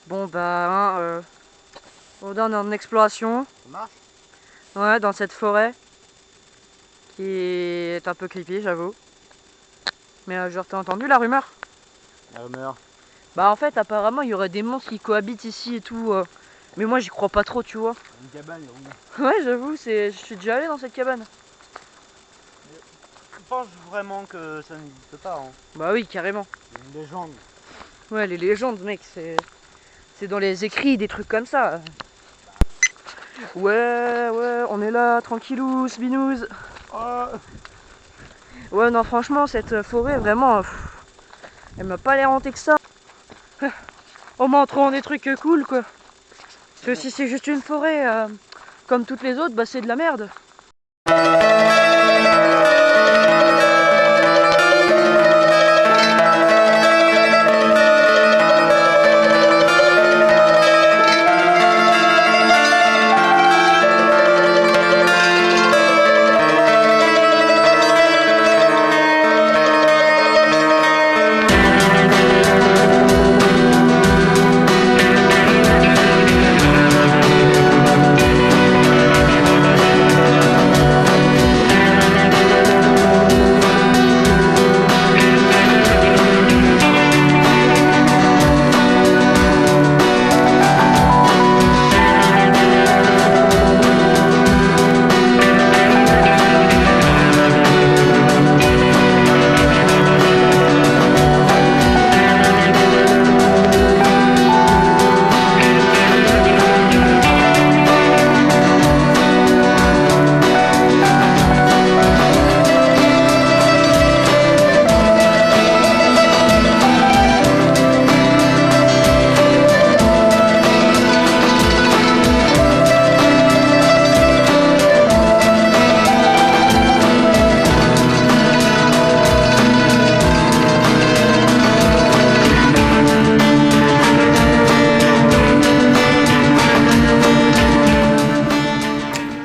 Bon bah, on est en exploration. Ça marche? Ouais, dans cette forêt. Qui est un peu creepy, j'avoue. Mais genre, t'as entendu la rumeur? La rumeur. Bah en fait, apparemment, il y aurait des monstres qui cohabitent ici et tout. Mais moi, j'y crois pas trop, tu vois. Une cabane, les roues. Ouais, j'avoue, je suis déjà allé dans cette cabane. Je pense vraiment que ça n'existe pas. Hein. Bah oui, carrément. C'est une légende. Ouais, les légendes, mec, c'est dans les écrits, des trucs comme ça. Ouais, on est là, tranquillou, binous. Oh. Ouais, non, franchement, cette forêt, vraiment, elle m'a pas l'air hantée que ça. Au moins, on trouve des trucs cool, quoi. Parce que si c'est juste une forêt, comme toutes les autres, bah c'est de la merde.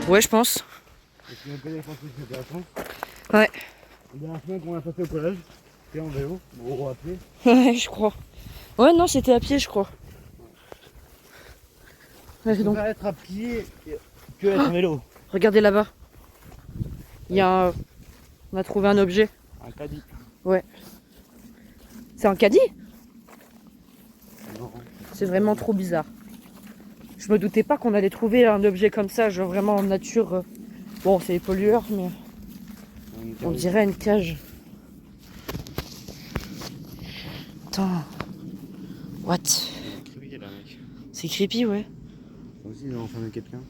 Ouais, je pense. Et tu connais François Fédération? Ouais. La dernière semaine qu'on a passé au collège, c'était en vélo, ou à pied. Ouais, je crois. Ouais, non, c'était à pied, je crois. Ouais, Je donc, préfère être à pied que être en vélo. regardez là-bas. Il y a on a trouvé un objet. Un caddie. Ouais. C'est un caddie? Non. C'est vraiment trop bizarre. Je me doutais pas qu'on allait trouver un objet comme ça, genre vraiment en nature. Bon, c'est les pollueurs, mais on dirait une cage. Attends. What? C'est creepy là, mec. C'est creepy, ouais. Aussi, ils ont enfermé quelqu'un.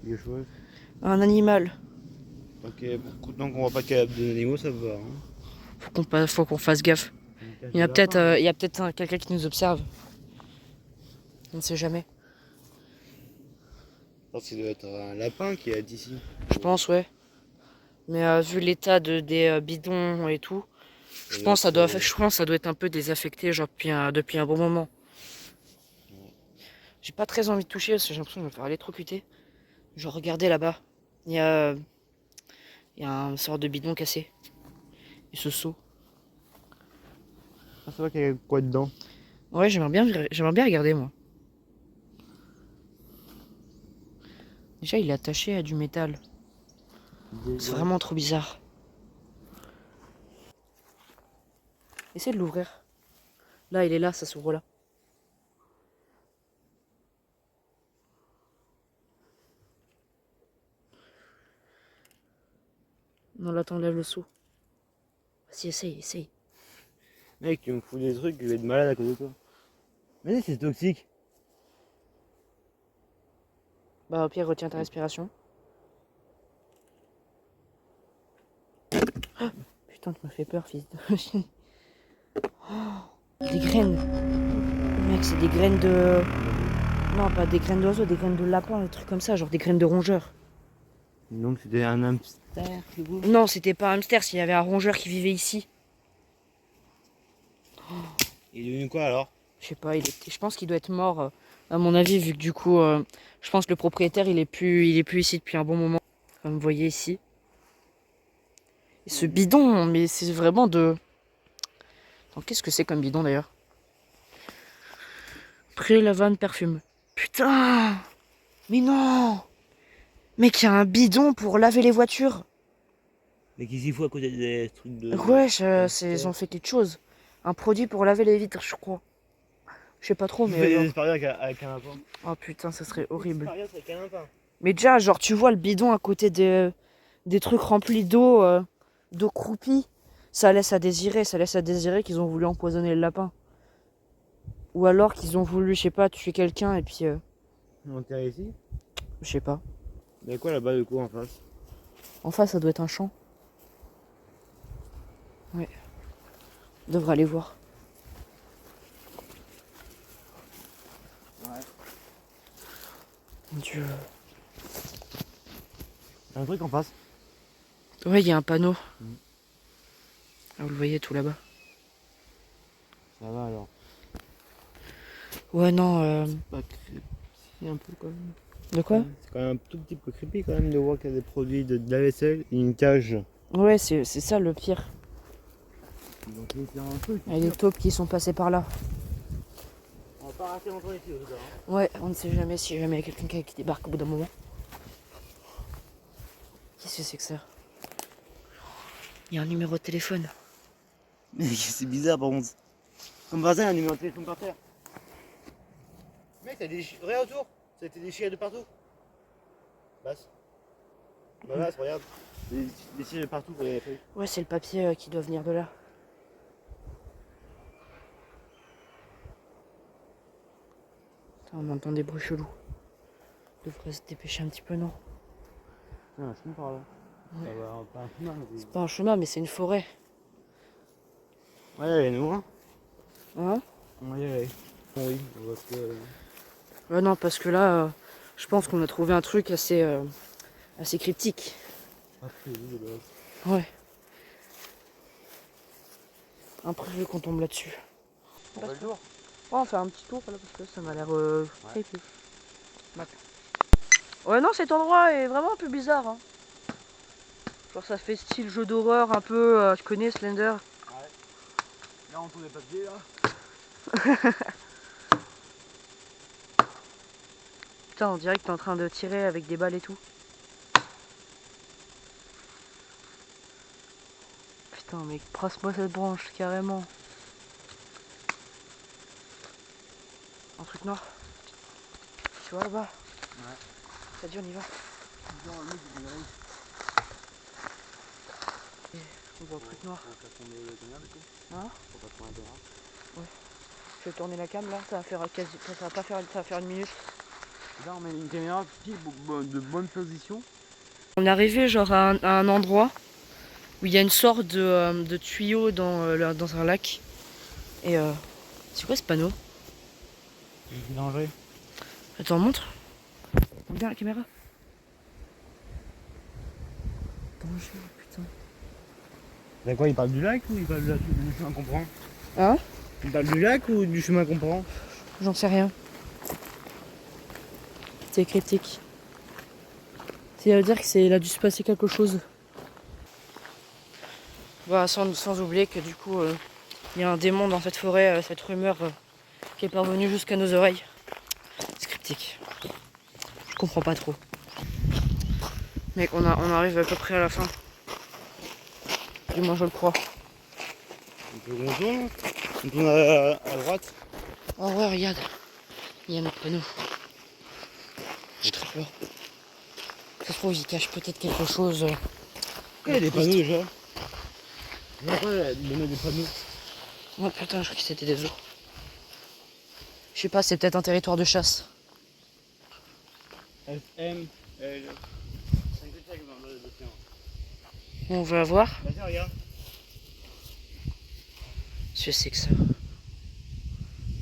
Quelque chose. Un animal. Ok, tant qu'on voit pas de cadavre d'animaux, ça va. Hein. Faut qu'on fasse gaffe. Il y a peut-être quelqu'un qui nous observe. On ne sait jamais. Je pense qu'il doit être un lapin qui est d'ici. Je pense, ouais. Mais vu l'état des bidons et tout, je pense que ça doit être un peu désaffecté, genre depuis un bon moment. J'ai pas très envie de toucher parce que j'ai l'impression de me faire électrocuter. Genre, regardez là-bas. Il y a un sort de bidon cassé. Et ce seau. Ah, ça va qu'il y a quoi dedans? Ouais, j'aimerais bien regarder, moi. Déjà, il est attaché à du métal. C'est vraiment trop bizarre. Essaye de l'ouvrir. Là, il est là, ça s'ouvre là. Non, là, t'enlèves le seau. Vas-y, essaye. Mec, tu me fous des trucs, je vais être malade à cause de toi. Mais c'est toxique. Bah, au pire, retiens ta respiration. Ah, putain, tu m'as fait peur, fils de chien. Oh, des graines. Mec, c'est des graines de... Non, pas des graines d'oiseaux, des graines de lapin, des trucs comme ça, genre des graines de rongeurs. Donc c'était un hamster, c'est beau. Non, c'était pas un hamster, s'il y avait un rongeur qui vivait ici. Il est devenu quoi alors? Je sais pas, je pense qu'il doit être mort, à mon avis, vu que du coup, je pense que le propriétaire, il est plus ici depuis un bon moment. Comme vous voyez ici. Et ce bidon, mais c'est vraiment de... Attends, qu'est-ce que c'est comme bidon d'ailleurs? Spray lavande perfume. Putain! Mais non! Mec, il y a un bidon pour laver les voitures. Mais qu'est-ce qu'il faut à côté des trucs de. Ouais, ils ont fait quelque chose. Un produit pour laver les vitres, je crois. Je sais pas trop, Tu mais. fais des expériences avec un lapin. Oh putain, ça serait horrible. Expérience avec un lapin. Mais déjà, genre, tu vois le bidon à côté des trucs remplis d'eau, d'eau croupie. Ça laisse à désirer qu'ils ont voulu empoisonner le lapin. Ou alors qu'ils ont voulu, je sais pas, tuer quelqu'un et puis. Monter ici. Je sais pas. Il y a quoi là-bas de quoi en face? En face, ça doit être un champ. Ouais. On devrait aller voir. Ouais. Mon Dieu. Il y a un truc en face. Ouais, il y a un panneau. Ah, vous le voyez tout là-bas. Ça va alors. Ouais, non. Pas si un peu quand même. De quoi? C'est quand même un tout petit peu creepy quand même de voir qu'il y a des produits de lave-vaisselle et une cage. Ouais, c'est ça le pire. Donc c'est un truc. Il y a des taupes qui sont passés par là. On va pas rester longtemps ici au cas. Ouais, on ne sait jamais si jamais il y a quelqu'un qui débarque au bout d'un moment. Qu'est-ce que c'est que ça? Il y a un numéro de téléphone. Mais c'est bizarre par contre. Comme par hasard, il y a un numéro de téléphone par terre. Mec, t'as des regarde autour. Ça a été déchiré de partout. Basse. Bah basse, regarde. Déchiré de partout pour les feuilles. Ouais, c'est le papier qui doit venir de là. Attends, on entend des bruits chelous. On devrait se dépêcher un petit peu, non? C'est un chemin par là. Ouais. Ça va pas un chemin. Mais... C'est pas un chemin, mais c'est une forêt. Ouais, allez, nous, hein. Hein? Ouais, allez. Oui, parce que. Ouais, non, parce que là, je pense qu'on a trouvé un truc assez cryptique. Pas prévu de base. Ouais. Imprévu qu'on tombe là-dessus. On va le jour. On va faire un petit tour là parce que ça m'a l'air creepy. Ouais, non, cet endroit est vraiment un peu bizarre. Hein. Genre, ça fait style jeu d'horreur un peu. Je connais Slender. Ouais. Là, on tourne les papiers là. Putain, on dirait que t'es en train de tirer avec des balles et tout. Putain, mec, brasse-moi cette branche carrément. Un truc noir. Tu vois là-bas? Ouais. Ça dit, on y va. On voit un truc noir. Hein? Je vais tourner la cam là, ça va faire quasi. Ça va pas faire. Ça va faire une minute. Là, on met une caméra de bonne position. On est arrivé genre à un endroit où il y a une sorte de tuyau dans un lac. Et c'est quoi ce panneau? C'est dangereux. Attends, montre. Regarde la caméra. Danger, putain. C'est quoi, il parle du lac ou il parle du chemin qu'on prend? Hein? Il parle du lac ou du chemin qu'on prend? J'en sais rien. C'est cryptique. Ça veut dire que il a dû se passer quelque chose. Voilà, sans oublier que du coup, il y a un démon dans cette forêt, cette rumeur qui est parvenue jusqu'à nos oreilles. C'est cryptique. Je comprends pas trop. Mec, on arrive à peu près à la fin. Du moins, je le crois. On tourne. On tourne à droite. Oh ouais, regarde. Il y a notre panneau. J'ai très peur. Ça se trouve, il cache peut-être quelque chose. Il y a des panneaux déjà. Je vois pas donner des panneaux. Oh putain, je crois que c'était des os. Je sais pas, c'est peut-être un territoire de chasse. SM, L. 5 dans l'océan. On va voir. Vas-y, regarde. Je sais que ça.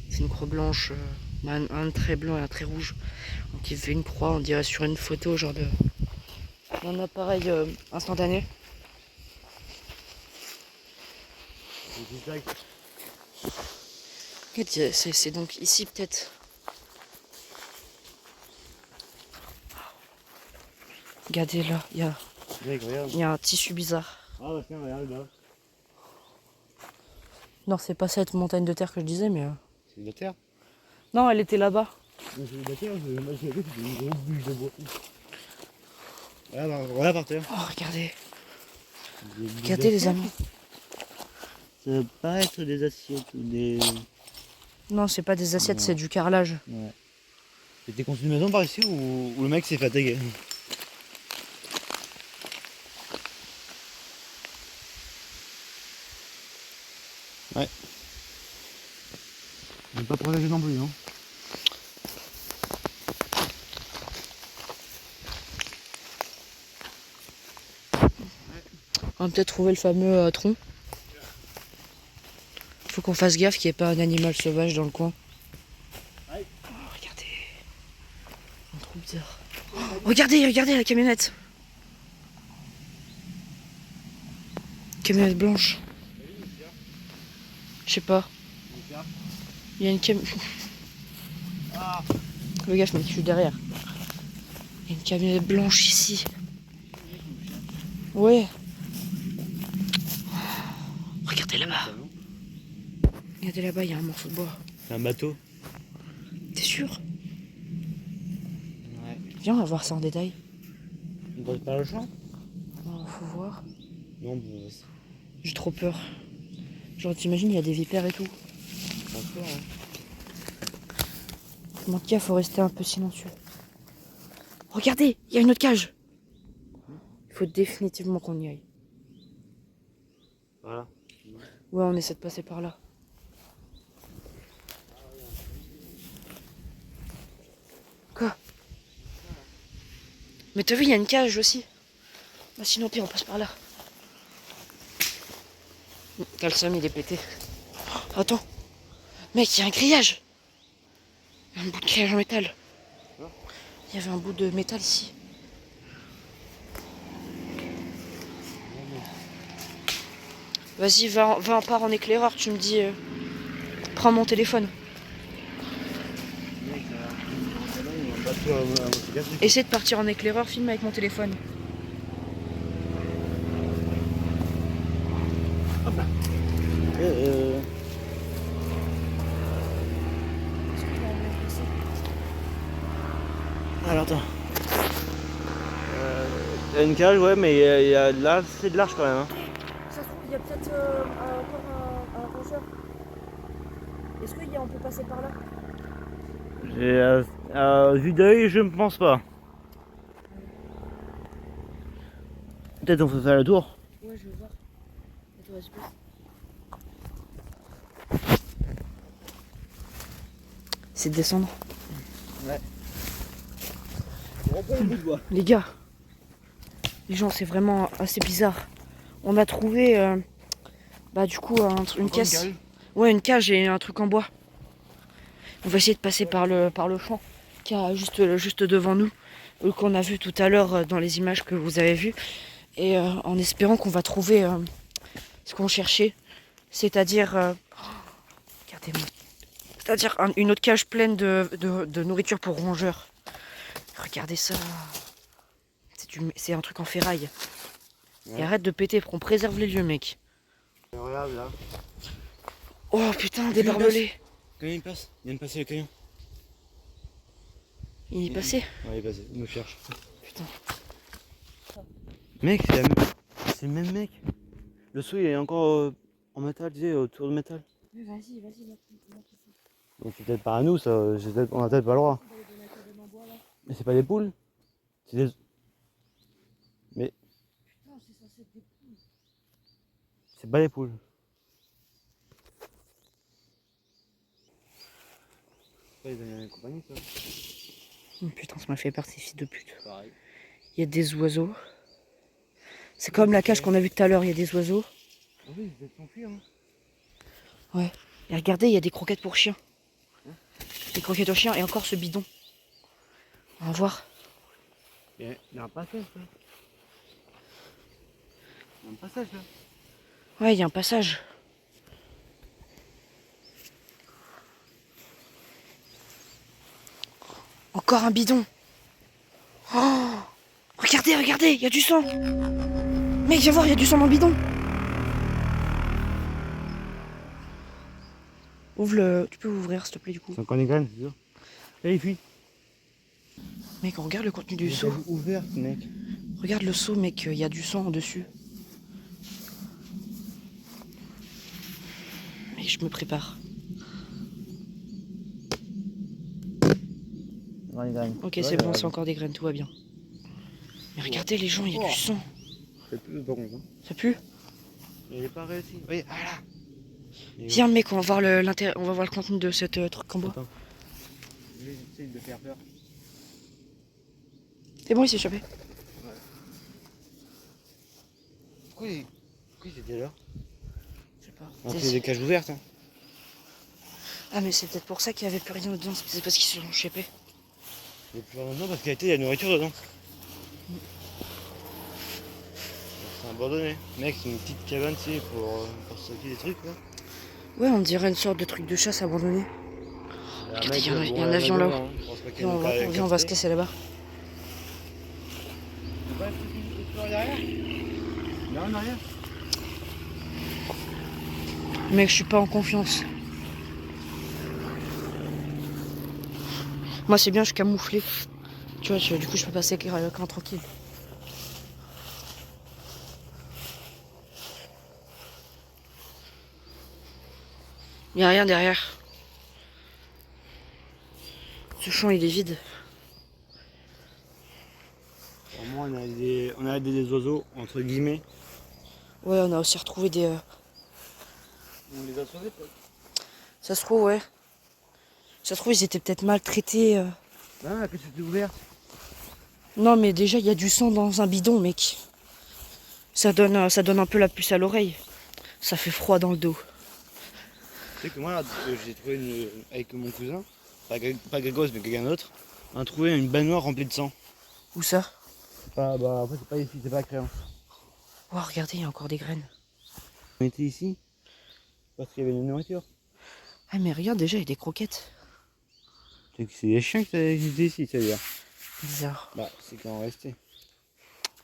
C'est une croix blanche. Un trait blanc et un trait rouge. Donc il fait une croix, on dirait sur une photo, genre d'un appareil instantané. C'est donc ici peut-être. Regardez là, il y a un tissu bizarre. Ah bah tiens, regarde là. Non, c'est pas cette montagne de terre que je disais, mais. C'est de la terre. Non, elle était là-bas. D'accord, moi j'ai vu une grosse bûche de bois. Voilà par terre. Oh, regardez. Regardez les amis. Ça va pas être des assiettes ou des... Non, c'est pas des assiettes, Non. c'est du carrelage. Ouais. C'était construit une maison par ici ou le mec s'est fatigué? Ouais. On n'est pas protégé non plus, non? On va peut-être trouver le fameux tronc. Faut qu'on fasse gaffe qu'il n'y ait pas un animal sauvage dans le coin. Ouais. Oh, regardez. Un trou bizarre. Oh, regardez la camionnette. Camionnette blanche. Je sais pas. Il y a une camionnette. Ah. Fais gaffe, mec, je suis derrière. Il y a une camionnette blanche ici. Ouais. Regardez là-bas. Regardez là-bas, il y a un morceau de bois. C'est un bateau. T'es sûr? Ouais. Viens, on va voir ça en détail. On passe par le champ? Oh, faut voir. Non, bon, J'ai trop peur. Genre, t'imagines, il y a des vipères et tout. encore, hein. Mon cas, faut rester un peu silencieux. Regardez, il y a une autre cage. Il faut définitivement qu'on y aille. Voilà. Ouais, on essaie de passer par là. Quoi? Mais t'as vu, il y a une cage aussi. Bah sinon, pire, on passe par là. Calcium, il est pété. Oh, attends. Mec, il y a un grillage. Il y a un bout de grillage en métal. Il y avait un bout de métal ici. Vas-y, va en part en éclaireur, tu me dis... prends mon téléphone. Essaie de partir en éclaireur, filme avec mon téléphone. Alors attends. Il y a une cage, ouais, mais il y a là, c'est de large quand même. Hein. Ça se trouve, il y a peut-être encore un rongeur. Est-ce qu'on peut passer par là? Vue d'œil, je ne pense pas. Peut-être on peut faire le tour. Ouais, je veux voir. Attends, espèce. C'est de descendre. Ouais. On reprend le bout de bois. Les gars, les gens, c'est vraiment assez bizarre. On a trouvé, bah du coup, une caisse. Une cage. Ouais, une cage et un truc en bois. On va essayer de passer par le champ qui est juste devant nous, qu'on a vu tout à l'heure dans les images que vous avez vues, et en espérant qu'on va trouver ce qu'on cherchait, c'est-à-dire, regardez-moi, c'est-à-dire une autre cage pleine de nourriture pour rongeurs. Regardez ça. C'est un truc en ferraille. Ouais. Et arrête de péter, on préserve les lieux, mec. Regarde là. Oh putain, des barbelés. Quand il passe, il vient de passer le camion. Il est passé. Ouais, il est passé, il me cherche. Putain. Mec, c'est le même mec. Le sou il est encore en métal, tu sais, autour de métal. Vas-y. Donc c'est peut-être pas à nous, ça, on a peut-être pas le droit. Mais c'est pas des poules. C'est des... Mais... Putain, c'est censé être des poules. C'est pas des poules. Pas les animaux de compagnie, ça. Oh, putain, ça m'a fait peur, ces fils de pute. Pareil. Il y a des oiseaux. C'est comme la cage qu'on a vue tout à l'heure, il y a des oiseaux. Ah oui, vous êtes s'enfuir. Hein. Ouais. Et regardez, il y a des croquettes pour chiens. Des croquettes aux chiens et encore ce bidon. On va voir. Il y a un passage là. Il y a un passage là. Ouais, il y a un passage. Encore un bidon. Oh, regardez, il y a du sang. Mec, viens voir, il y a du sang dans le bidon. Ouvre le... Tu peux ouvrir s'il te plaît du coup. C'est encore des graines, c'est sûr. Et les filles. Mec, regarde le contenu du J'ai seau. ouvert, mec. Regarde le seau, mec, il y a du sang en dessus. Et je me prépare. Dans les graines. Ok, c'est bon, c'est encore des graines, tout va bien. Mais regardez les gens, il y a du sang. C'est plus par contre. Ça pue? Il n'est pas réussi. Oui, ah là. Viens mec, on va voir on va voir le contenu de cette truc en bois. Attends. Je vais essayer de faire peur. C'est bon, il s'est échappé. Pourquoi il était là? Je sais pas. On fait des cages ouvertes. Hein. Ah mais c'est peut-être pour ça qu'il y avait plus rien dedans, c'est parce qu'ils se sont échappés. Il n'y a plus rien dedans parce qu'il y a été la nourriture dedans. C'est abandonné. Mec, c'est une petite cabane, tu sais, pour stocker des trucs là. Ouais, on dirait une sorte de truc de chasse abandonné. Regardez, il y a un avion là-haut. Viens, on va se casser là-bas. Non, en arrière. Mec, je suis pas en confiance. Moi, c'est bien, je suis camouflé. Tu vois, du coup, je peux passer quand tranquille. Il n'y a rien derrière. Ce champ, il est vide. Au moins, on a des oiseaux, entre guillemets. Ouais, on a aussi retrouvé des... On les a sauvés, peut-être. Ça se trouve, ouais. Ça se trouve, ils étaient peut-être maltraités. Ah, que c'était ouvert. Non, mais déjà, il y a du sang dans un bidon, mec. Ça donne un peu la puce à l'oreille. Ça fait froid dans le dos. Tu sais que moi, j'ai trouvé avec mon cousin, pas Grégos, mais quelqu'un d'autre, on a trouvé une baignoire remplie de sang. Où ça? En fait, c'est pas ici, c'est pas à Créance. Oh, regardez, il y a encore des graines. On était ici parce qu'il y avait de la nourriture. Ah, mais regarde, déjà, il y a des croquettes. C'est des chiens qui étaient ici, c'est-à-dire. Bizarre. Bah, c'est quand on restait.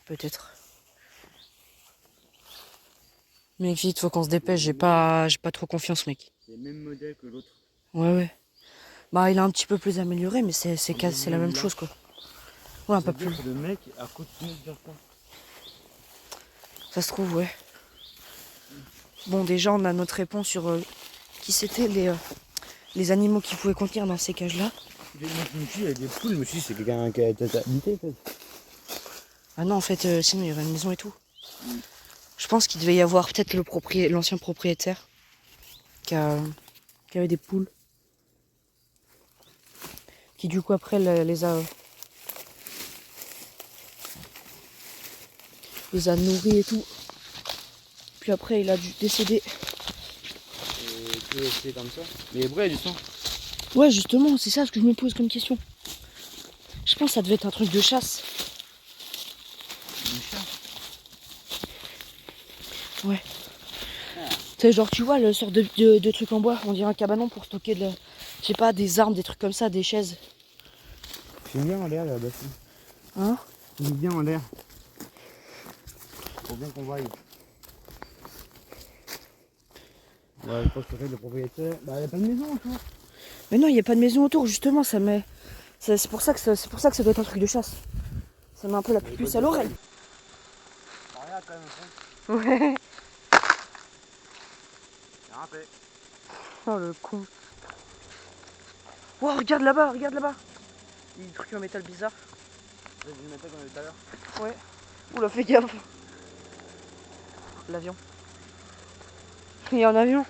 Peut-être. Mec, vite, faut qu'on se dépêche. J'ai pas trop confiance, mec. C'est le même modèle que l'autre. Ouais, ouais. Bah, il est un petit peu plus amélioré, mais c'est la même chose, quoi. Ouais, un peu plus. Le mec a continué de faire ça. Ça se trouve, ouais. Bon, déjà, on a notre réponse sur qui c'était les animaux qui pouvaient contenir dans ces cages-là. Moi, je me suis dit, il y a des poules, je me suis dit, c'est quelqu'un qui a habité, peut-être. Ah non, en fait, sinon, il y avait une maison et tout. Je pense qu'il devait y avoir peut-être l'ancien propriétaire qui avait des poules. Qui, du coup, après, les a nourries et tout. Puis après, il a dû décéder. Et tout resté comme ça. Mais pourquoi il y a du sang? Ouais, justement, c'est ça ce que je me pose comme question. Je pense que ça devait être un truc de chasse. Du chat. Ouais. C'est genre, tu vois, le sort de truc en bois, on dirait un cabanon pour stocker je sais pas, des armes, des trucs comme ça, des chaises. C'est bien en l'air, là-bas. Hein? C'est bien en l'air. Faut bien qu'on vaille. Ouais, je pense que le propriétaire. Bah, il n'y a pas de maison autour. Mais non, il n'y a pas de maison autour, justement, ça met. C'est pour ça que ça doit être un truc de chasse. Ça met un peu la puce à l'oreille. Regarde quand même, Ouais. c'est râpé. Oh le con. Oh, regarde là-bas, regarde là-bas. Il y a des trucs en métal bizarre. C'est le métal qu'on a vu tout à l'heure. Ouais. Oula, fais gaffe. L'avion. Il y a un avion.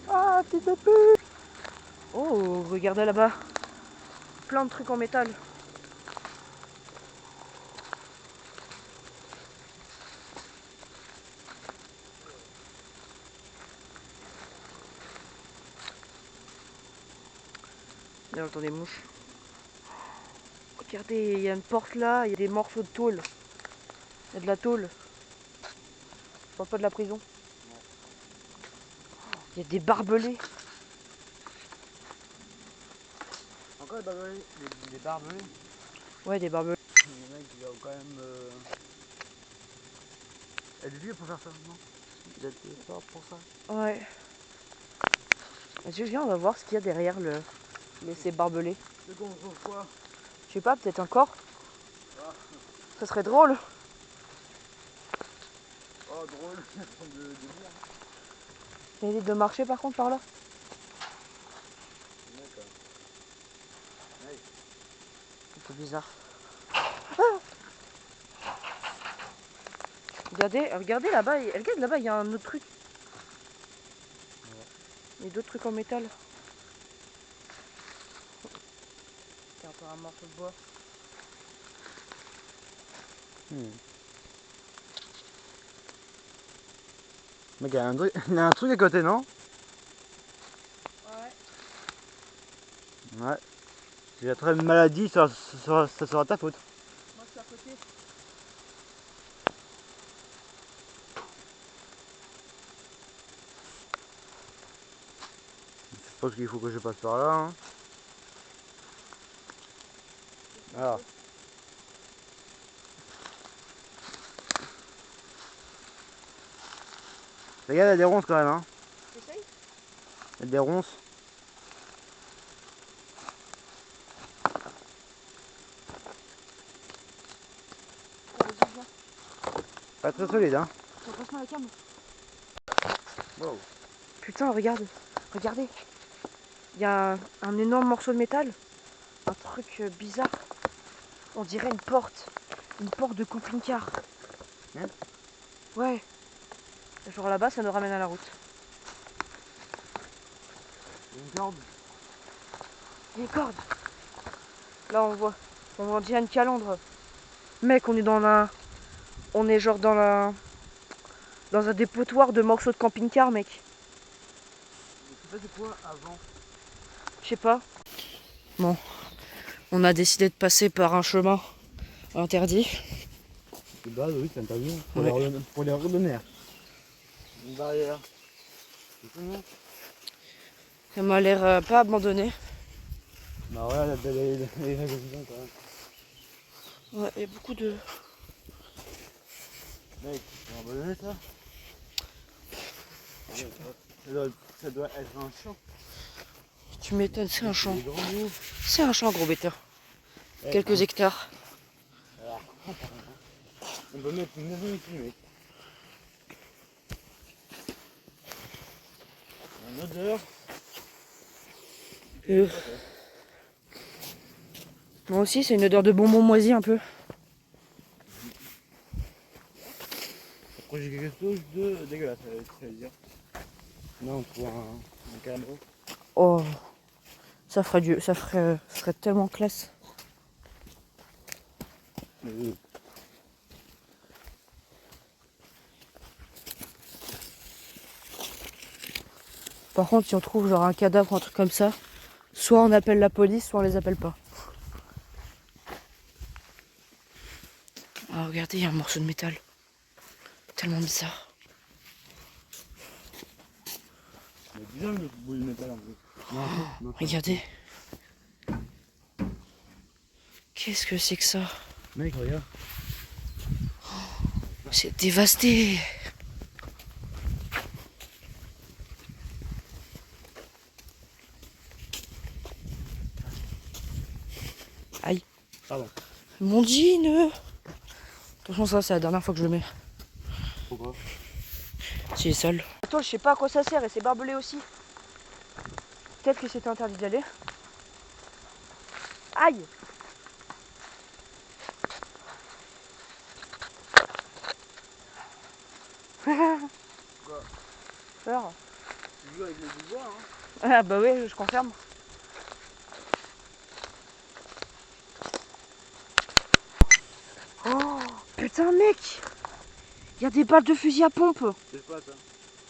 Ah, petite pute. Oh, regardez là-bas. Plein de trucs en métal. Il y a des mouches. Regardez, il y a une porte là, il y a des morceaux de tôle. Il y a de la tôle. Je parle pas de la prison. Il y a des barbelés. Encore des barbelés. Des barbelés. Ouais, des barbelés. Le mec, il a quand même. Elle est vieux pour faire ça, non? Il a été fort pour ça. Ouais. Vas-y, viens, on va voir ce qu'il y a derrière ces barbelés. C'est qu'on trouve quoi? Je sais pas, peut-être un corps. Ça serait drôle. Oh, drôle. de Il y a de marcher par contre par là. D'accord. Un peu bizarre. Regardez là-bas, regarde là-bas, il y a un autre truc. Il y a d'autres trucs en métal. C'est encore un morceau de bois. Mec, il y a un truc à côté, non? Ouais. Ouais. Si j'attrape une maladie, ça sera ta faute. Moi je suis à côté. Je pense qu'il faut que je passe par là. Hein. Alors. Regarde, il y a des ronces quand même. Hein. T'essayes? Il y a des ronces. Vas-y, viens. Pas très solide, hein. Passe-moi la cam. Wow. Putain, regarde. Regardez. Il y a un énorme morceau de métal. Un truc bizarre. On dirait une porte. Une porte de camping-car. Hein? Ouais. Genre là-bas, ça nous ramène à la route. Une corde. Une corde. Là, on dirait une calandre. Mec, on est dans la... On est genre dans un dépotoir de morceaux de camping-car, mec. Tu sais c'est quoi avant? Je sais pas. Bon. On a décidé de passer par un chemin interdit. C'est base, oui, c'est interdit. Ouais. Pour les randonneurs. Une barrière. C'est tout, non? Ça m'a l'air pas abandonné. Bah ouais, les magasins quand même. Ouais, il y a beaucoup de... Mec, c'est abandonné ça? Ça doit être un champ. Tu m'étonnes, c'est un champ. Des grands mots. C'est un champ, gros bêteur. Quelques hectares. Alors, on peut mettre une maison ici, mec. Une odeur. Moi aussi, c'est une odeur de bonbons moisis un peu. Après, j'ai quelque chose de dégueulasse, ça veut dire. Non, on trouve un calamaro. Oh, ça serait tellement classe. Par contre, si on trouve genre un cadavre ou un truc comme ça, soit on appelle la police, soit on les appelle pas. Ah, regardez, il y a un morceau de métal. Tellement bizarre. C'est bizarre le bout de métal en plus. Non. Regardez. Qu'est-ce que c'est que ça? Mec, regarde. C'est dévasté. Aïe. Pardon. Mon jean. Attention, ça, c'est la dernière fois que je le mets. Pourquoi? C'est sale. Toi, je sais pas à quoi ça sert et c'est barbelé aussi. Peut-être que c'était interdit d'aller. Aïe! Quoi? Peur. Tu joues avec les bois, hein? Ah bah oui, je confirme. Oh putain mec! Il y a des balles de fusil à pompe. C'est pas ça.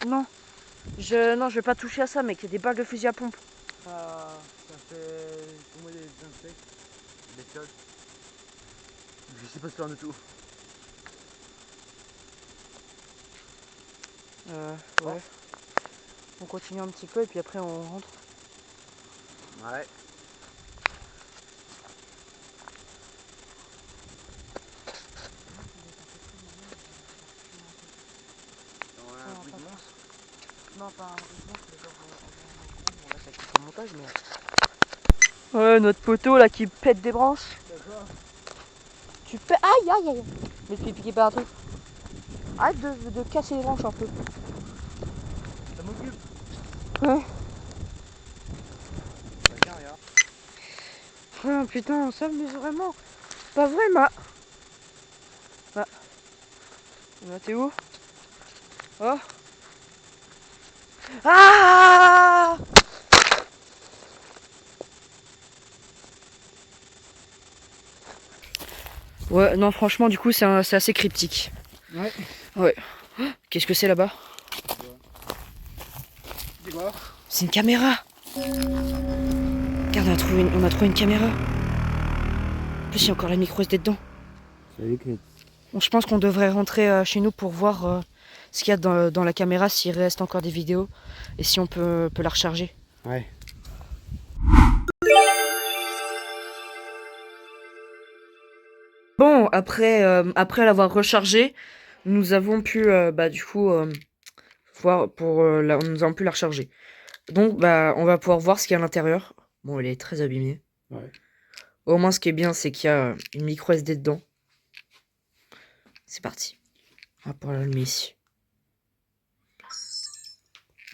Non. Non, je vais pas toucher à ça mec, il y a des balles de fusil à pompe. Ça fait pour moi des insectes, des chocs. Je sais pas ce faire du tout. Ouais. On continue un petit peu et puis après on rentre. Ouais. Un bruit de monstre? Non, pas un bruit de monstre, mais genre montage, mais. Ouais, notre poteau là qui pète des branches. Tu pètes. Aïe aïe aïe. Mais tu es piqué par un truc. Arrête de casser les branches un peu. Ça m'occupe. Ouais. Bah, tiens, regarde. Oh, putain, ça mais vraiment. Pas vrai, ma. Bah. Bah, t'es où? Oh. Ah! Ouais, non, franchement, du coup, c'est assez cryptique. Ouais. Ouais. Qu'est-ce que c'est là-bas? C'est quoi? C'est une caméra. Regarde, on a trouvé une caméra. En plus, il y a encore la micro SD dedans. C'est que. Bon, je pense qu'on devrait rentrer chez nous pour voir ce qu'il y a dans la caméra, s'il reste encore des vidéos et si on peut la recharger. Ouais. Bon, après l'avoir rechargée, nous avons pu, du coup, voir nous avons pu la recharger. Donc, on va pouvoir voir ce qu'il y a à l'intérieur. Bon, elle est très abîmée. Ouais. Au moins, ce qui est bien, c'est qu'il y a une micro SD dedans. C'est parti. On va pouvoir l'allumer ici.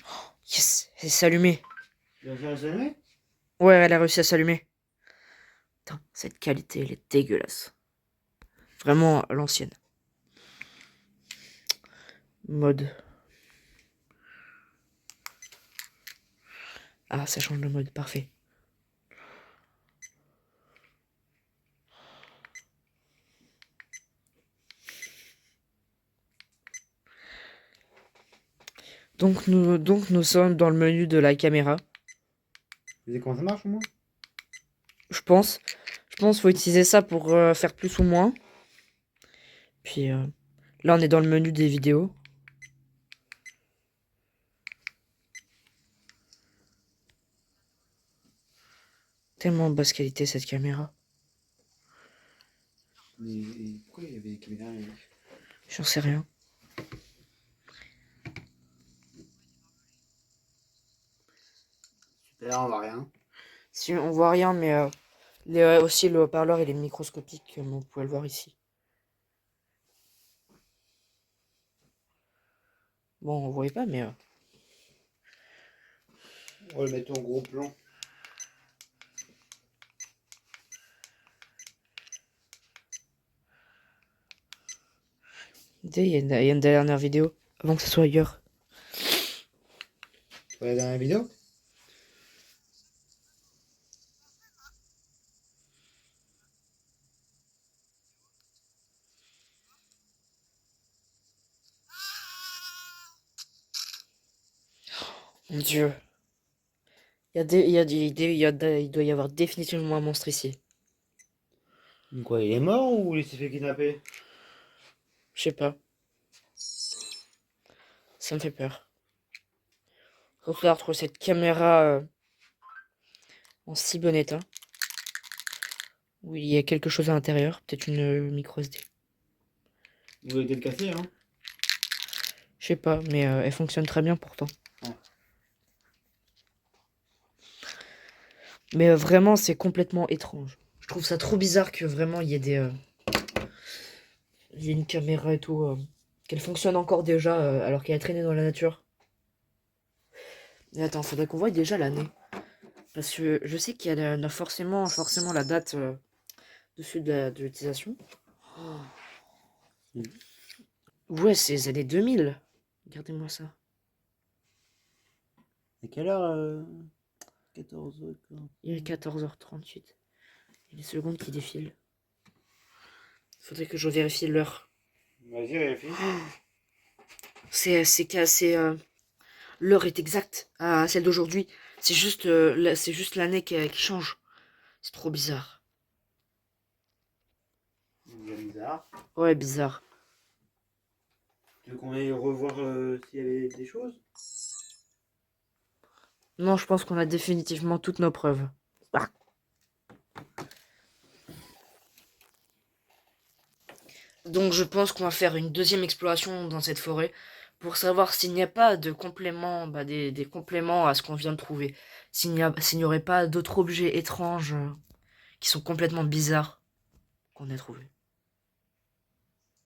Oh, yes, elle s'est allumée. Tu vas s'allumer? Ouais, elle a réussi à s'allumer. Putain, cette qualité, elle est dégueulasse. Vraiment à l'ancienne. Mode. Ah, ça change de mode, parfait. Donc nous sommes dans le menu de la caméra. Tu sais comment ça marche au moins? Je pense. Faut utiliser ça pour faire plus ou moins. Puis là, on est dans le menu des vidéos. Tellement basse qualité cette caméra. Et pourquoi il y avait des caméras? J'en sais rien. Super, on voit rien. Si on voit rien, mais aussi le haut-parleur il est microscopique, comme vous pouvez le voir ici. Bon, on voyait pas, mais On va le mettre en gros plan. il y a une dernière vidéo avant que ce soit ailleurs. Pour la dernière vidéo? Mon Dieu. Il doit y avoir définitivement un monstre ici. Quoi, il est mort ou il s'est fait kidnapper? Je sais pas. Ça me fait peur. Faut falloir trouver cette caméra en si bon état. Où il y a quelque chose à l'intérieur. Peut-être une micro SD. Vous avez peut-être cassé, hein? Je sais pas, mais elle fonctionne très bien pourtant. Ouais. Mais vraiment, c'est complètement étrange. Je trouve ça trop bizarre que vraiment il y ait il y ait une caméra et tout. Qu'elle fonctionne encore déjà alors qu'elle a traîné dans la nature. Et attends, faudrait qu'on voie déjà l'année. Parce que je sais qu'il y a forcément la date dessus de l'utilisation. Mm. Ouais, c'est les années 2000. Regardez-moi ça. À quelle heure 14h. Il est 14h38. Il y a les secondes qui défilent. Faudrait que je vérifie l'heure. Vas-y, vérifie. L'heure est exacte à celle d'aujourd'hui. C'est juste l'année qui change. C'est trop bizarre. C'est bizarre. Ouais, bizarre. Tu veux qu'on aille revoir s'il y avait des choses? Non, je pense qu'on a définitivement toutes nos preuves. Ah. Donc je pense qu'on va faire une deuxième exploration dans cette forêt pour savoir s'il n'y a pas de compléments, des compléments à ce qu'on vient de trouver. s'il n'y aurait pas d'autres objets étranges qui sont complètement bizarres qu'on ait trouvés.